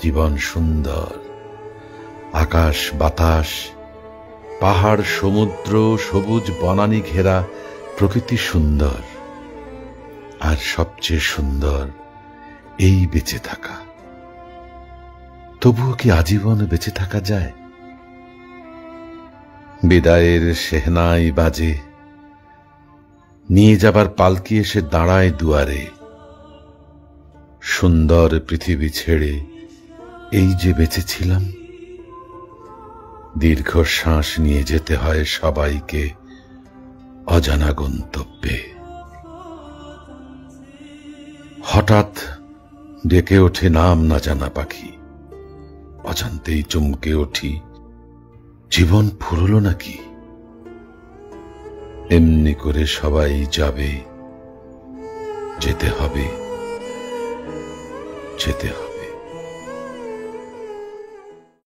জীবন সুন্দর, আকাশ বাতাস, পাহাড় সমুদ্র, সবুজ বনানী ঘেরা প্রকৃতি সুন্দর। আর সবচেয়ে সুন্দর এই বেঁচে থাকা। তবুও কি আজীবন বেঁচে থাকা যায়? বিদায়ের সেহনাই বাজে, নিয়ে যাবার পালকি এসে দাঁড়ায় দুয়ারে। সুন্দর পৃথিবী ছেড়ে এই যে বেঁচেছিলাম, দীর্ঘ শ্বাস নিয়ে যেতে হয় সবাইকে অজানা গন্তব্যে। হঠাৎ ডেকে ওঠে নাম না জানা পাখি, অজান্তেই চমকে উঠি, জীবন ফুরল নাকি? এমনি করে সবাই যাবে, যেতে হবে, যেতে হবে।